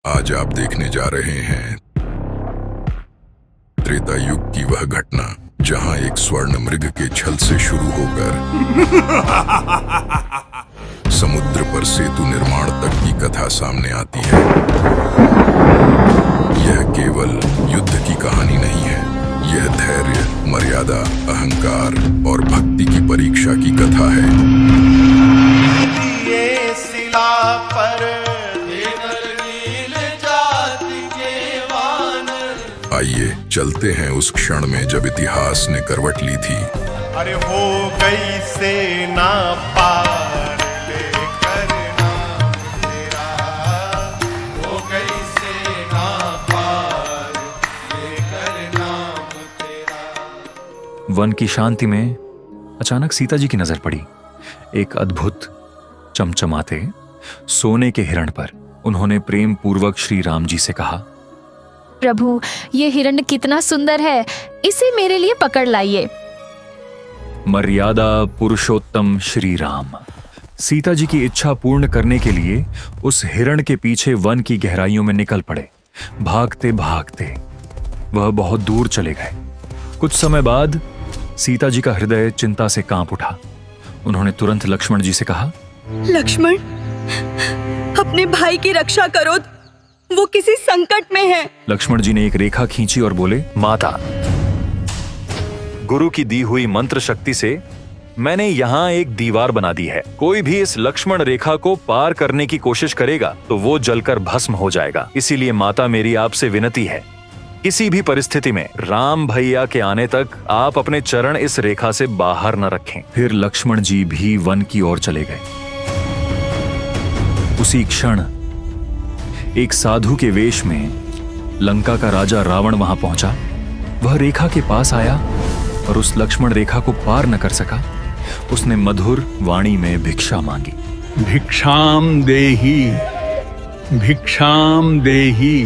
आज आप देखने जा रहे हैं त्रेता युग की वह घटना जहां एक स्वर्ण मृग के छल से शुरू होकर समुद्र पर सेतु निर्माण तक की कथा सामने आती है। यह केवल युद्ध की कहानी नहीं है, यह धैर्य, मर्यादा, अहंकार और भक्ति की परीक्षा की कथा है। ये शिला पर आइए चलते हैं उस क्षण में जब इतिहास ने करवट ली थी। अरे हो गई सेना पार लेकर नाम तेरा, हो गई सेना पार लेकर नाम तेरा। वन की शांति में अचानक सीता जी की नजर पड़ी एक अद्भुत चमचमाते सोने के हिरण पर। उन्होंने प्रेम पूर्वक श्री राम जी से कहा, प्रभु, ये हिरण कितना सुंदर है, इसे मेरे लिए पकड़ लाइए। मर्यादा पुरुषोत्तम श्री राम सीता जी की इच्छा पूर्ण करने के लिए उस हिरण के पीछे वन की गहराइयों में निकल पड़े। भागते भागते वह बहुत दूर चले गए। कुछ समय बाद सीता जी का हृदय चिंता से कांप उठा। उन्होंने तुरंत लक्ष्मण जी से कहा, लक्ष्मण, अपने भाई की रक्षा करो, वो किसी संकट में है। लक्ष्मण जी ने एक रेखा खींची और बोले, माता, गुरु की दी हुई मंत्र शक्ति से मैंने यहाँ एक दीवार बना दी है। कोई भी इस लक्ष्मण रेखा को पार करने की कोशिश करेगा तो वो जलकर भस्म हो जाएगा। इसीलिए माता, मेरी आपसे विनती है, किसी भी परिस्थिति में राम भैया के आने तक आप अपने चरण इस रेखा से बाहर न रखें। फिर लक्ष्मण जी भी वन की ओर चले गए। उसी क्षण एक साधु के वेश में लंका का राजा रावण वहां पहुंचा। वह रेखा के पास आया और उस लक्ष्मण रेखा को पार न कर सका। उसने मधुर वाणी में भिक्षा मांगी। भिक्षाम देहि, भिक्षाम देहि,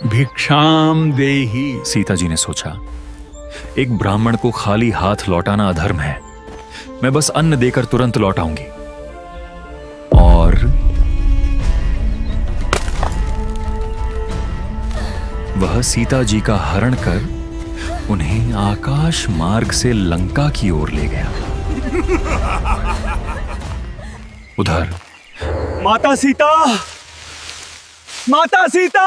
भिक्षाम देहि। सीता जी ने सोचा, एक ब्राह्मण को खाली हाथ लौटाना अधर्म है। मैं बस अन्न देकर तुरंत लौटाऊंगी। और वह सीता जी का हरण कर उन्हें आकाश मार्ग से लंका की ओर ले गया। उधर माता सीता, माता सीता,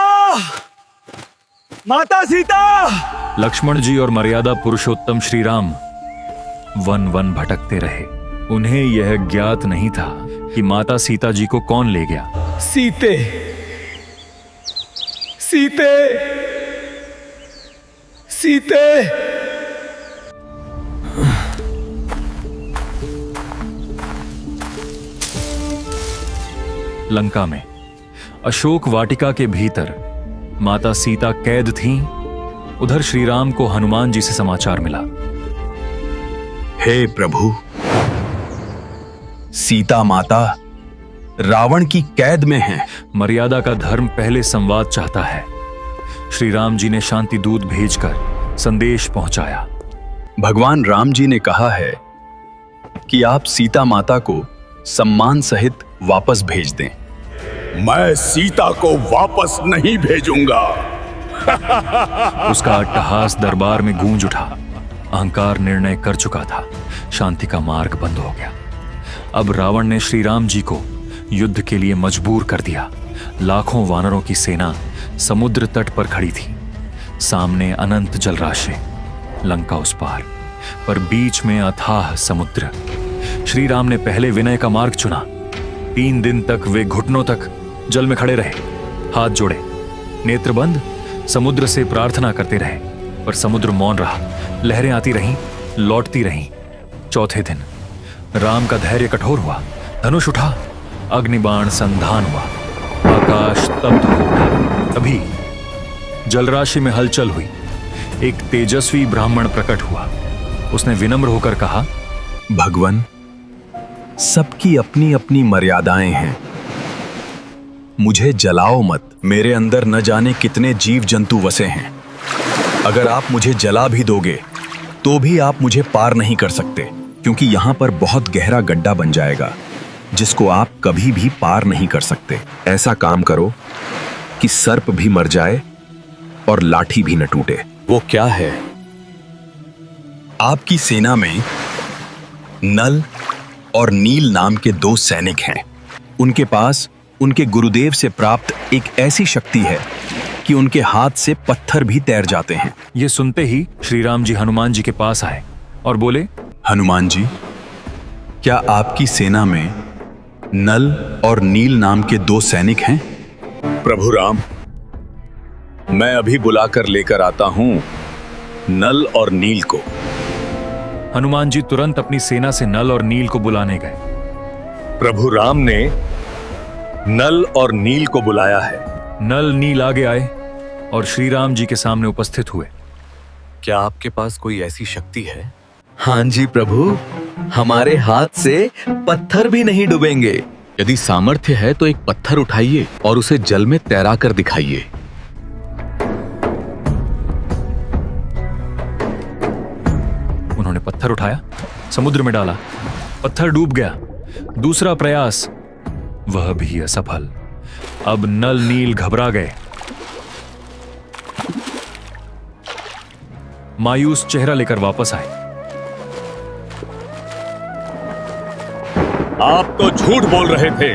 माता सीता। लक्ष्मण जी और मर्यादा पुरुषोत्तम श्री राम वन वन भटकते रहे। उन्हें यह ज्ञात नहीं था कि माता सीता जी को कौन ले गया। सीते, सीते, सीते। लंका में अशोक वाटिका के भीतर माता सीता कैद थीं। उधर श्री राम को हनुमान जी से समाचार मिला। हे प्रभु, सीता माता रावण की कैद में है। मर्यादा का धर्म पहले संवाद चाहता है। श्री राम जी ने शांति दूत भेजकर संदेश पहुंचाया। भगवान राम जी ने कहा है कि आप सीता माता को सम्मान सहित वापस भेज दें। मैं सीता को वापस नहीं भेजूंगा। उसका अट्टहास दरबार में गूंज उठा। अहंकार निर्णय कर चुका था। शांति का मार्ग बंद हो गया। अब रावण ने श्री राम जी को युद्ध के लिए मजबूर कर दिया। लाखों वानरों की सेना समुद्र तट पर खड़ी थी। सामने अनंत जलराशि, लंका उस पार, पर बीच में अथाह समुद्र। श्री राम ने पहले विनय का मार्ग चुना। 3 दिन तक वे घुटनों तक जल में खड़े रहे, हाथ जोड़े, नेत्र बंद, समुद्र से प्रार्थना करते रहे। पर समुद्र मौन रहा। लहरें आती रहीं, लौटती रहीं। चौथे दिन राम का धैर्य कठोर हुआ। धनुष उठा, अग्निबाण संधान हुआ। आकाश तप्त हो उठा। तभी जलराशि में हलचल हुई। एक तेजस्वी ब्राह्मण प्रकट हुआ। उसने विनम्र होकर कहा, भगवन, सबकी अपनी अपनी मर्यादाएं हैं। मुझे जलाओ मत। मेरे अंदर न जाने कितने जीव जंतु बसे हैं। अगर आप मुझे जला भी दोगे तो भी आप मुझे पार नहीं कर सकते, क्योंकि यहां पर बहुत गहरा गड्ढा बन जाएगा जिसको आप कभी भी पार नहीं कर सकते। ऐसा काम करो कि सर्प भी मर जाए और लाठी भी न टूटे। वो क्या है? आपकी सेना में नल और नील नाम के 2 सैनिक हैं। उनके पास उनके गुरुदेव से प्राप्त एक ऐसी शक्ति है कि उनके हाथ से पत्थर भी तैर जाते हैं। ये सुनते ही श्री राम जी हनुमान जी के पास आए और बोले, हनुमान जी, क्या आपकी सेना में नल और नील नाम के 2 सैनिक हैं? प्रभु राम, मैं अभी बुलाकर लेकर आता हूं नल और नील को। हनुमान जी तुरंत अपनी सेना से नल और नील को बुलाने गए। प्रभु राम ने नल और नील को बुलाया है। नल नील आगे आए और श्री राम जी के सामने उपस्थित हुए। क्या आपके पास कोई ऐसी शक्ति है? हाँ जी प्रभु, हमारे हाथ से पत्थर भी नहीं डूबेंगे। यदि सामर्थ्य है तो एक पत्थर उठाइए और उसे जल में तैरा कर दिखाइए। उन्होंने पत्थर उठाया, समुद्र में डाला, पत्थर डूब गया। दूसरा प्रयास, वह भी असफल। अब नल नील घबरा गए। मायूस चेहरा लेकर वापस आए। आप तो झूठ बोल रहे थे,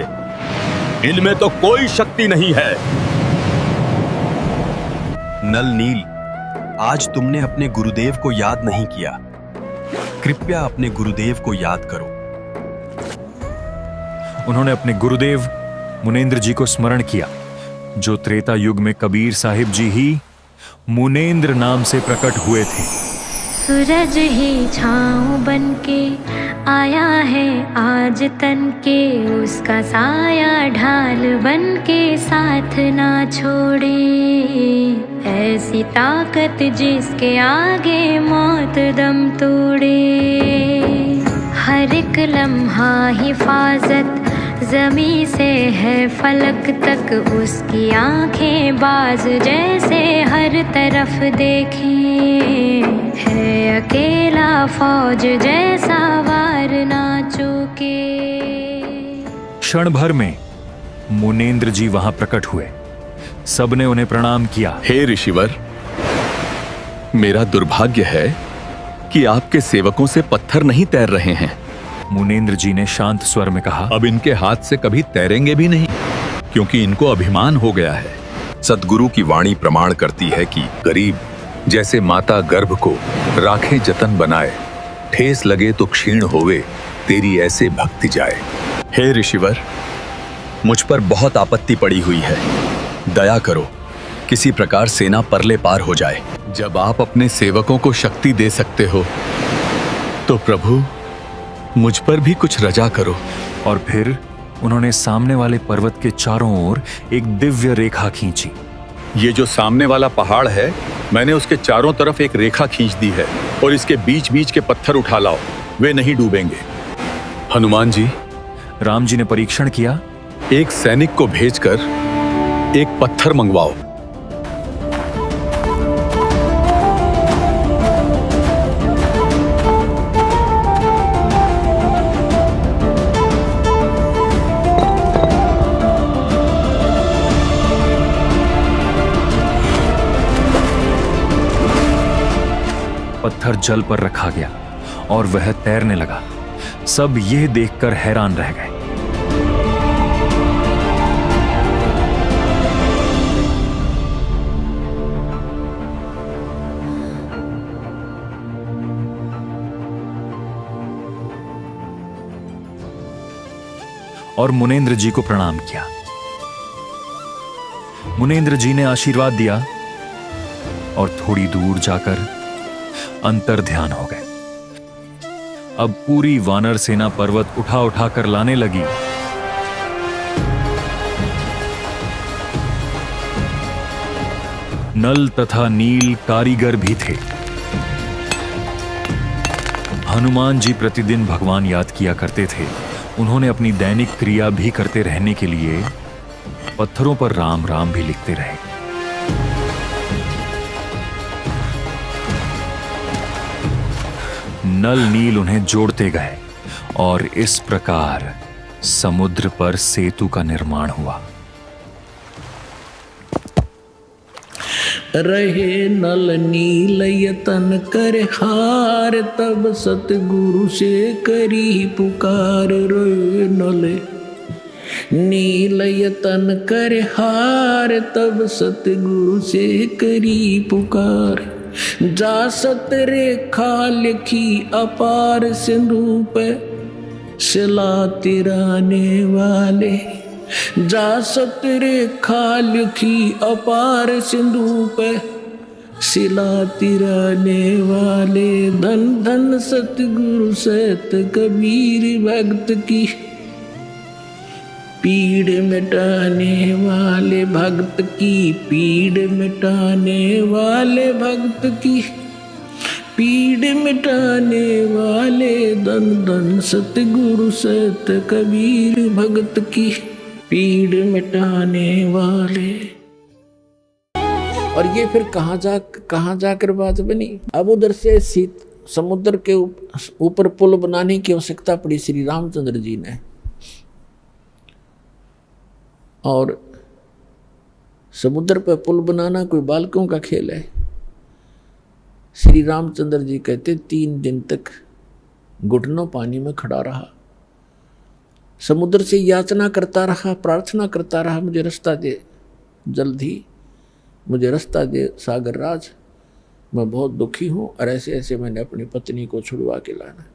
इनमें तो कोई शक्ति नहीं है। नल नील, आज तुमने अपने गुरुदेव को याद नहीं किया। कृपया अपने गुरुदेव को याद करो। उन्होंने अपने गुरुदेव मुनेंद्र जी को स्मरण किया, जो त्रेता युग में कबीर साहिब जी ही मुनेंद्र नाम से प्रकट हुए थे। सूरज ही छाँव बनके आया है आज तन के, उसका साया ढाल बनके साथ ना छोड़े। ऐसी ताकत जिसके आगे मौत दम तोड़े। हर एक लम्हा हिफाजत जमी से है फलक तक, उसकी आंखें बाज जैसे हर तरफ देखें। है अकेला फौज जैसा वार ना चूके। क्षण भर में मुनेंद्र जी वहां प्रकट हुए। सबने उन्हें प्रणाम किया। हे ऋषिवर, मेरा दुर्भाग्य है कि आपके सेवकों से पत्थर नहीं तैर रहे हैं। मुनेंद्र जी ने शांत स्वर में कहा, अब इनके हाथ से कभी तैरेंगे भी नहीं, क्योंकि इनको अभिमान हो गया है। सद्गुरु की वाणी प्रमाण करती है कि गरीब जैसे माता गर्भ को राखे जतन बनाए, ठेस लगे तो क्षीण होवे, तेरी ऐसे भक्ति जाए। हे ऋषिवर, मुझ पर बहुत आपत्ति पड़ी हुई है, दया करो, किसी प्रकार सेना परले पार हो जाए। जब आप अपने सेवकों को शक्ति दे सकते हो तो प्रभु मुझ पर भी कुछ रजा करो। और फिर उन्होंने सामने वाले पर्वत के चारों ओर एक दिव्य रेखा खींची। ये जो सामने वाला पहाड़ है, मैंने उसके चारों तरफ एक रेखा खींच दी है, और इसके बीच बीच के पत्थर उठा लाओ, वे नहीं डूबेंगे। हनुमान जी, राम जी ने परीक्षण किया। एक सैनिक को भेजकर एक पत्थर मंगवाओ। पत्थर जल पर रखा गया और वह तैरने लगा। सब यह देखकर हैरान रह गए। और मुनेंद्र जी को प्रणाम किया। मुनेंद्र जी ने आशीर्वाद दिया और थोड़ी दूर जाकर अंतर ध्यान हो गए। अब पूरी वानर सेना पर्वत उठा उठा कर लाने लगी। नल तथा नील कारीगर भी थे। हनुमान जी प्रतिदिन भगवान याद किया करते थे। उन्होंने अपनी दैनिक क्रिया भी करते रहने के लिए पत्थरों पर राम राम भी लिखते रहे। नल नील उन्हें जोड़ते गए और इस प्रकार समुद्र पर सेतु का निर्माण हुआ। रहे नल नील यतन कर हार, तब सतगुरु से करी पुकार। रहे नल नील यतन कर हार, तब सतगुरु से करी पुकार। जा सत रेखा लिखी अपार, सिंधु पे शिला तिराने वाले। जा सत रेखा लिखी अपार, सिंधु पे शिला तिराने वाले। धन धन सतगुरु सत कबीर, भक्त की पीड़ मिटाने वाले। भक्त की पीड़ मिटाने वाले, भक्त की पीड़ मिटाने वाले। धन धन सतगुरु सत कबीर, भक्त की पीड़ मिटाने वाले। और ये फिर कहाँ जाकर बात बनी। अब उधर से समुद्र के ऊपर पुल बनाने की आवश्यकता पड़ी श्री रामचंद्र जी ने। और समुद्र पर पुल बनाना कोई बालकों का खेल है। श्री रामचंद्र जी कहते 3 दिन तक घुटनों पानी में खड़ा रहा, समुद्र से याचना करता रहा, प्रार्थना करता रहा, मुझे रास्ता दे, जल्दी मुझे रास्ता दे सागर राज, मैं बहुत दुखी हूँ और ऐसे ऐसे मैंने अपनी पत्नी को छुड़वा के लाना।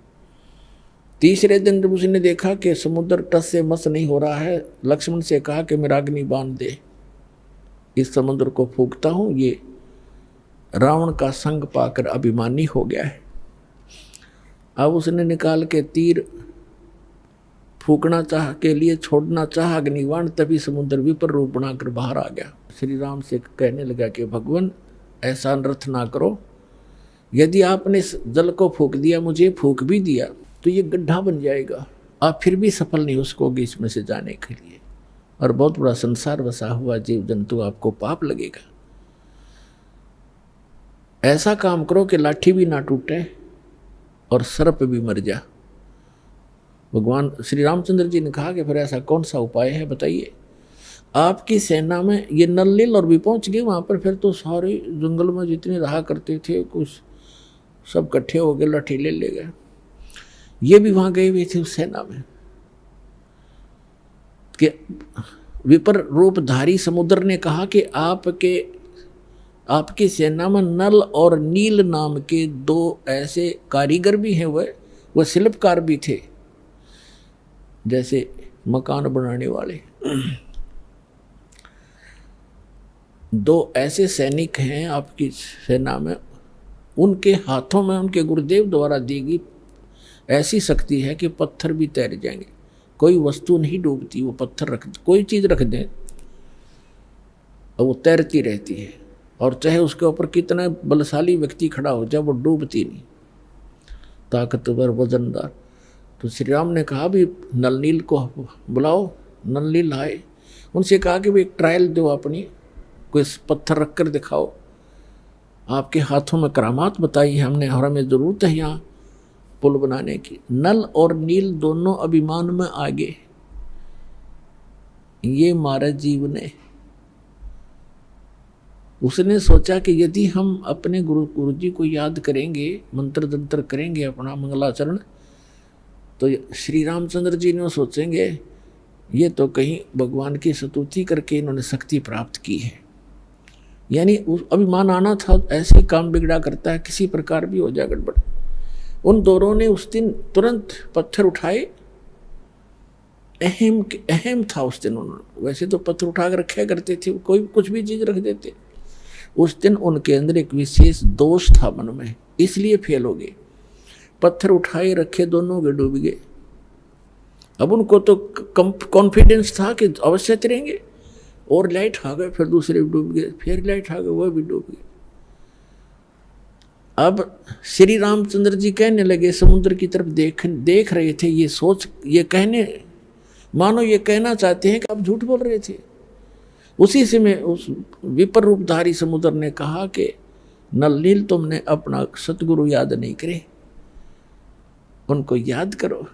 तीसरे दिन जब उसने देखा कि समुद्र टस से मस नहीं हो रहा है, लक्ष्मण से कहा कि मेरा अग्नि बांध दे, इस समुद्र को फूंकता हूँ। ये रावण का संग पाकर अभिमानी हो गया है। अब उसने निकाल के तीर फूकना चाह के लिए छोड़ना चाह अग्निबाण, तभी समुद्र विपर रूप बनाकर बाहर आ गया। श्री राम से कहने लगा कि भगवान ऐसा अनर्थ ना करो, यदि आपने जल को फूक दिया, मुझे फूक भी दिया, तो ये गड्ढा बन जाएगा, आप फिर भी सफल नहीं हो सकोगे इसमें से जाने के लिए, और बहुत बड़ा संसार बसा हुआ जीव जंतु, आपको पाप लगेगा। ऐसा काम करो कि लाठी भी ना टूटे और सर्प भी मर जा। भगवान श्री रामचंद्र जी ने कहा कि फिर ऐसा कौन सा उपाय है बताइए। आपकी सेना में ये नल नील और भी पहुंच गए वहाँ पर, फिर तो सारे जंगल में जितने रहा करते थे कुछ सब इकट्ठे हो गए, लाठी ले गए। ये भी वहाँ गए हुए थे उस सेना में कि विपर रूपधारी समुद्र ने कहा कि आपकी सेना में नल और नील नाम के 2 ऐसे कारीगर भी हैं, वह शिल्पकार भी थे, जैसे मकान बनाने वाले। 2 ऐसे सैनिक हैं आपकी सेना में, उनके हाथों में उनके गुरुदेव द्वारा दी गई ऐसी शक्ति है कि पत्थर भी तैर जाएंगे, कोई वस्तु नहीं डूबती। वो पत्थर कोई चीज़ रख दें और वो तैरती रहती है, और चाहे उसके ऊपर कितना बलशाली व्यक्ति खड़ा हो जाए वो डूबती नहीं, ताकतवर वजनदार। तो श्री राम ने कहा भी नल नील को बुलाओ। नल नील आए, उनसे कहा कि भाई एक ट्रायल दो, अपनी कोई पत्थर रख कर दिखाओ, आपके हाथों में करामात बताई है हमने, और हमें ज़रूरत है यहाँ पुल बनाने की। नल और नील दोनों अभिमान में आगे। ये महाराज जीव ने उसने सोचा कि यदि हम अपने गुरु जी को याद करेंगे, मंत्र तंत्र करेंगे, अपना मंगलाचरण, तो श्री रामचंद्र जी ने सोचेंगे ये तो कहीं भगवान की स्तुति करके इन्होंने शक्ति प्राप्त की है। यानी उस अभिमान आना था, ऐसे काम बिगड़ा करता है, किसी प्रकार भी हो जाए गड़बड़। उन दोनों ने उस दिन तुरंत पत्थर उठाए। अहम था उस दिन। उन्होंने वैसे तो पत्थर उठा कर रखे करते थे, कोई कुछ भी चीज़ रख देते। उस दिन उनके अंदर एक विशेष दोष था मन में, इसलिए फेल हो गए। पत्थर उठाए रखे, दोनों के डूब गए। अब उनको तो कॉन्फिडेंस था कि अवश्य तैरेंगे, और लाइट आ गए, फिर दूसरे भी डूब गए, फिर लाइट आ गए, वह भी डूब गए। अब श्री रामचंद्र जी कहने लगे, समुद्र की तरफ देख रहे थे, ये सोच, ये कहने, मानो ये कहना चाहते हैं कि आप झूठ बोल रहे थे। उसी से में उस विपर रूपधारी समुद्र ने कहा कि नल नील तुमने अपना सतगुरु याद नहीं करे, उनको याद करो।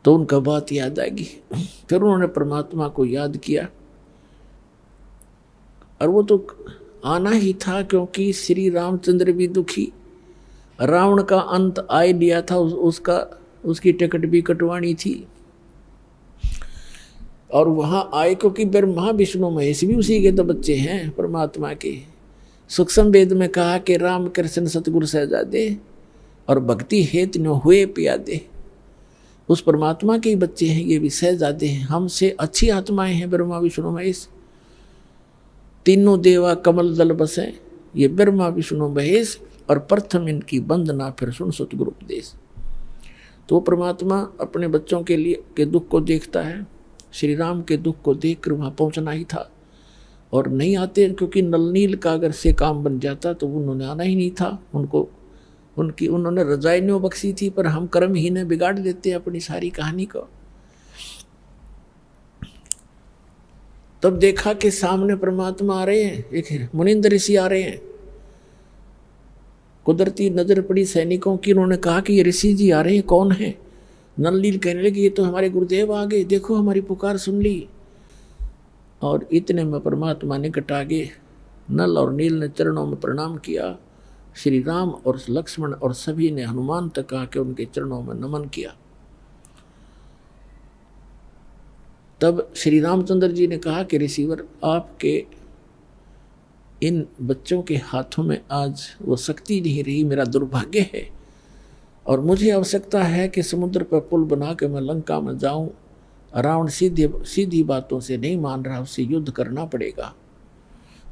तो उनका बात याद आ गई। फिर उन्होंने परमात्मा को याद किया, और वो तो आना ही था, क्योंकि श्री रामचंद्र भी दुखी, रावण का अंत आए लिया था, उसकी टिकट भी कटवानी थी। और वहां आए क्योंकि ब्रह्मा विष्णु महेश भी उसी के तो बच्चे हैं परमात्मा के। सूक्ष्म वेद में कहा कि राम कृष्ण सतगुरु सहजादे और भक्ति हेतु न हुए प्यादे। उस परमात्मा के ही बच्चे हैं, ये भी सहजादे हैं, हमसे अच्छी आत्माएं हैं ब्रह्मा विष्णु महेश। तीनों देवा कमल दल बसे, ये ब्रह्मा विष्णु महेश, और प्रथम इनकी वंदना फिर सुन सतगुरु उपदेश। तो परमात्मा अपने बच्चों के लिए के दुख को देखता है। श्री राम के दुख को देखकर वहाँ पहुँचना ही था, और नहीं आते क्योंकि नल नील का अगर से काम बन जाता तो उन्होंने आना ही नहीं था। उन्होंने रजाई न्यों बख्शी थी, पर हम कर्म ही ने बिगाड़ देते अपनी सारी कहानी को। तब देखा कि सामने परमात्मा आ रहे हैं, एक मुनिंद्र ऋषि आ रहे हैं। कुदरती नजर पड़ी सैनिकों की, उन्होंने कहा कि ये ऋषि जी आ रहे हैं, कौन है? नल नील कहने लगे ये तो हमारे गुरुदेव आ गए, देखो हमारी पुकार सुन ली। और इतने में परमात्मा निकट आ गए। नल और नील ने चरणों में प्रणाम किया। श्री राम और लक्ष्मण और सभी ने हनुमान तक आके उनके चरणों में नमन किया। तब श्री रामचंद्र जी ने कहा कि ऋषिवर, आपके इन बच्चों के हाथों में आज वो शक्ति नहीं रही, मेरा दुर्भाग्य है, और मुझे आवश्यकता है कि समुद्र पर पुल बना के मैं लंका में जाऊं। रावण सीधी बातों से नहीं मान रहा, उससे युद्ध करना पड़ेगा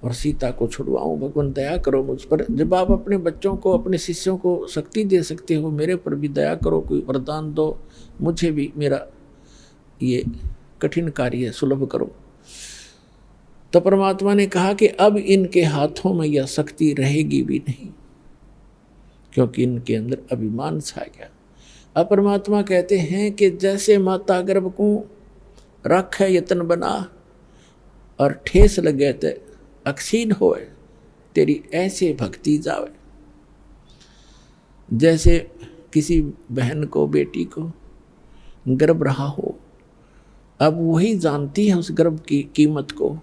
और सीता को छुड़वाऊं। भगवान दया करो मुझ पर। जब आप अपने बच्चों को, अपने शिष्यों को शक्ति दे सकते हो, मेरे पर भी दया करो, कोई वरदान दो, मुझे भी मेरा ये कठिन कार्य सुलभ करो। तो परमात्मा ने कहा कि अब इनके हाथों में यह शक्ति रहेगी भी नहीं, क्योंकि इनके अंदर अभिमान छा गया। अब परमात्मा कहते हैं कि जैसे माता गर्भ को रखे यतन बना और ठेस लगे ते अक्षीण होए, तेरी ऐसे भक्ति जावे। जैसे किसी बहन को, बेटी को गर्भ रहा हो, अब वही जानती है उस गर्भ की कीमत को।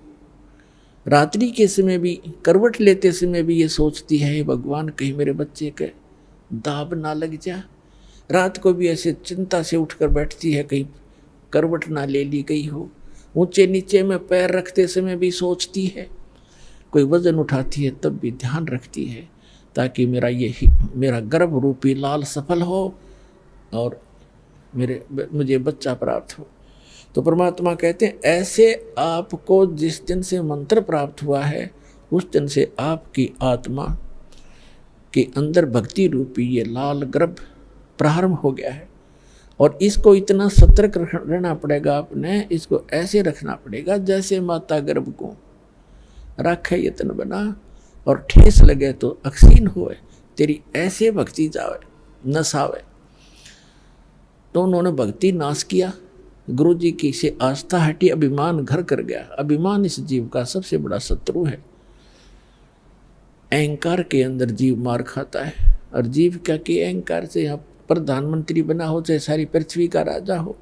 रात्रि के समय भी, करवट लेते समय भी ये सोचती है, भगवान कहीं मेरे बच्चे के दाब ना लग जा। रात को भी ऐसे चिंता से उठकर बैठती है, कहीं करवट ना ले ली गई हो। ऊंचे नीचे में पैर रखते समय भी सोचती है, कोई वजन उठाती है तब भी ध्यान रखती है, ताकि मेरा गर्भ रूपी लाल सफल हो और मुझे बच्चा प्राप्त हो। तो परमात्मा कहते हैं ऐसे आपको जिस दिन से मंत्र प्राप्त हुआ है, उस दिन से आपकी आत्मा के अंदर भक्ति रूपी ये लाल गर्भ प्रारंभ हो गया है। और इसको इतना सतर्क रहना पड़ेगा, आपने इसको ऐसे रखना पड़ेगा जैसे माता गर्भ को रखे यतन बना और ठेस लगे तो अक्षीण होए, तेरी ऐसे भक्ति जावे नसावे। तो उन्होंने भक्ति नाश किया, गुरु जी की से आस्था हटी, अभिमान घर कर गया। अभिमान इस जीव का सबसे बड़ा शत्रु है। अहंकार के अंदर जीव मार खाता है, और जीव क्या कि अहंकार से यहाँ प्रधानमंत्री बना हो, चाहे सारी पृथ्वी का राजा हो,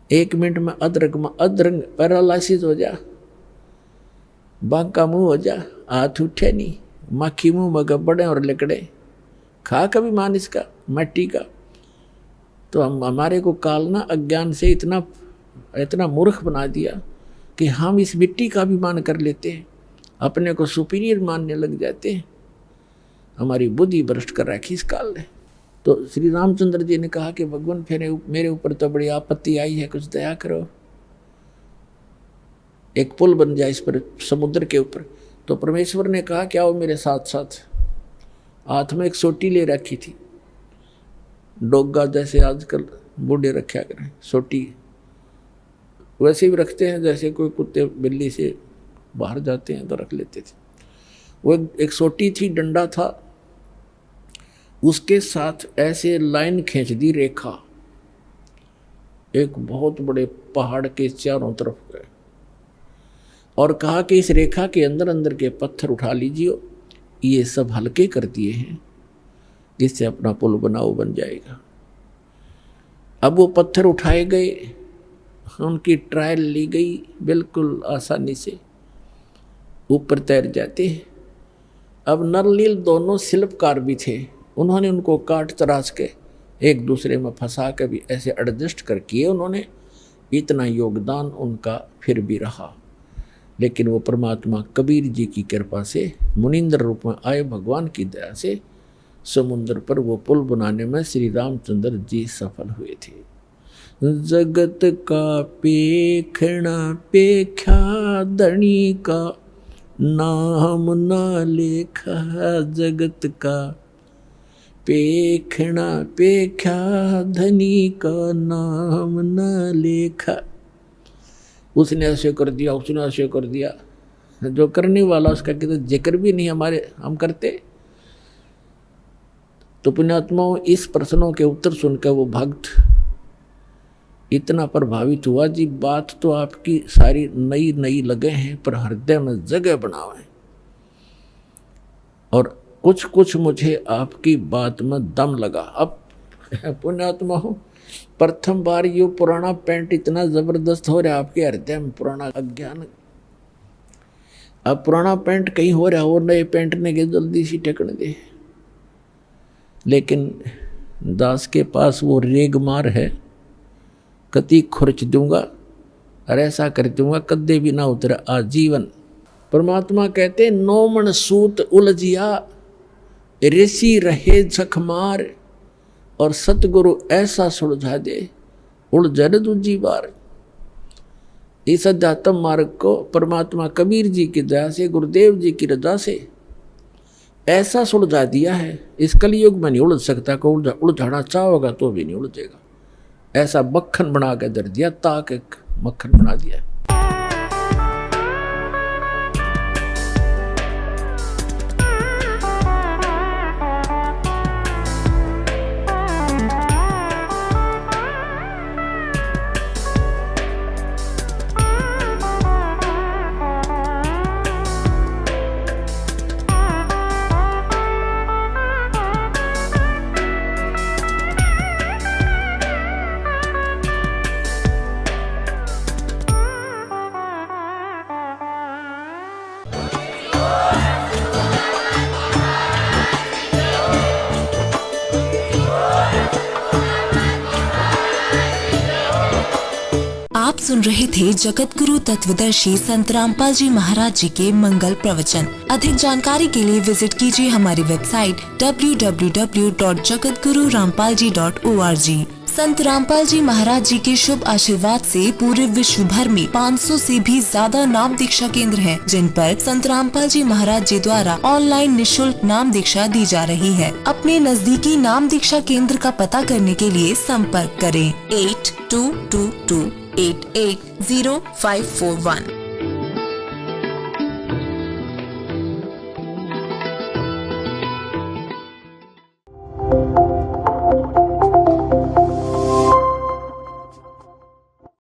1 मिनट में अधरंग पैरालिसिस हो जा, बांका मुंह हो जा, हाथ उठे नहीं, माखी मुंह में गब्बड़े और लकड़े, खा कभी मान इसका मट्टी का। तो हमारे को काल ना अज्ञान से इतना मूर्ख बना दिया कि हम इस मिट्टी का भी मान कर लेते हैं, अपने को सुपीरियर मानने लग जाते हैं। हमारी बुद्धि भ्रष्ट कर रखी इस काल ने। तो श्री रामचंद्र जी ने कहा कि भगवान फिर मेरे ऊपर तो बड़ी आपत्ति आई है, कुछ दया करो, एक पुल बन जाए इस पर, समुद्र के ऊपर। तो परमेश्वर ने कहा क्या हो मेरे साथ साथ। हाथ में एक सोटी ले रखी थी, डोगा जैसे आजकल बूढ़े रखा करें, सोटी वैसे भी रखते हैं जैसे कोई कुत्ते बिल्ली से बाहर जाते हैं तो रख लेते थे। वो एक सोटी थी, डंडा था, उसके साथ ऐसे लाइन खींच दी रेखा, एक बहुत बड़े पहाड़ के चारों तरफ गए, और कहा कि इस रेखा के अंदर अंदर के पत्थर उठा लीजिए, ये सब हल्के कर दिए हैं, जिससे अपना पुल बनाओ बन जाएगा। अब वो पत्थर उठाए गए, उनकी ट्रायल ली गई बिल्कुल आसानी से, ऊपर तैर जाते। अब नरनील दोनों शिल्पकार भी थे, उन्होंने उनको काट तराश के एक दूसरे में फंसा के भी ऐसे एडजस्ट कर किए उन्होंने। इतना योगदान उनका फिर भी रहा, लेकिन वो परमात्मा कबीर जी की कृपा से मुनिंद्र रूप में आए, भगवान की दया से समुद्र पर वो पुल बनाने में श्री रामचंद्र जी सफल हुए थे। जगत का पेखना पेख्या धनी का नाम ना लेखा, जगत का पेखना पेख्या धनी का नाम न लेखा। उसने ऐसे कर दिया, उसने ऐसे कर दिया, जो करने वाला उसका कितना जिक्र भी नहीं हमारे हम करते। तो पुण्यात्माओं, इस प्रश्नों के उत्तर सुनकर वो भक्त इतना प्रभावित हुआ जी, बात तो आपकी सारी नई नई लगे हैं पर हृदय में जगह बनावे, और कुछ कुछ मुझे आपकी बात में दम लगा। अब पुण्यात्मा हो, प्रथम बार ये पुराना पेंट इतना जबरदस्त हो रहा है आपके हृदय में, पुराना अज्ञान। अब पुराना पेंट कहीं हो रहा और नए पेंट ने के जल्दी सी टेकने दे, लेकिन दास के पास वो रेगमार है, कति खुर्च दूंगा और ऐसा कर दूंगा कदे भी ना उतरा आजीवन। परमात्मा कहते 9 मन सूत उलझिया ऋषि रहे झखमार, और सतगुरु ऐसा सुलझा दे उलझन दूजी बार। इस अध्यात्म मार्ग को परमात्मा कबीर जी की दया से, गुरुदेव जी की रजा से ऐसा सुलझा दिया है, इस कलयुग में नहीं उलझ सकता। को उलझाना चाहोगा तो भी नहीं उलझेगा। ऐसा मक्खन बना के दर दिया, ताक एक मक्खन बना दिया। आप सुन रहे थे जगत गुरु तत्वदर्शी संत रामपाल जी महाराज जी के मंगल प्रवचन। अधिक जानकारी के लिए विजिट कीजिए हमारी वेबसाइट www.jagatgururampalji.org। संत रामपाल जी महाराज जी के शुभ आशीर्वाद से पूरे विश्व भर में 500 से भी ज्यादा नाम दीक्षा केंद्र हैं, जिन पर संत रामपाल जी महाराज जी द्वारा ऑनलाइन निशुल्क नाम दीक्षा दी जा रही है। अपने नजदीकी नाम दीक्षा केंद्र का पता करने के लिए संपर्क करें 8222880541।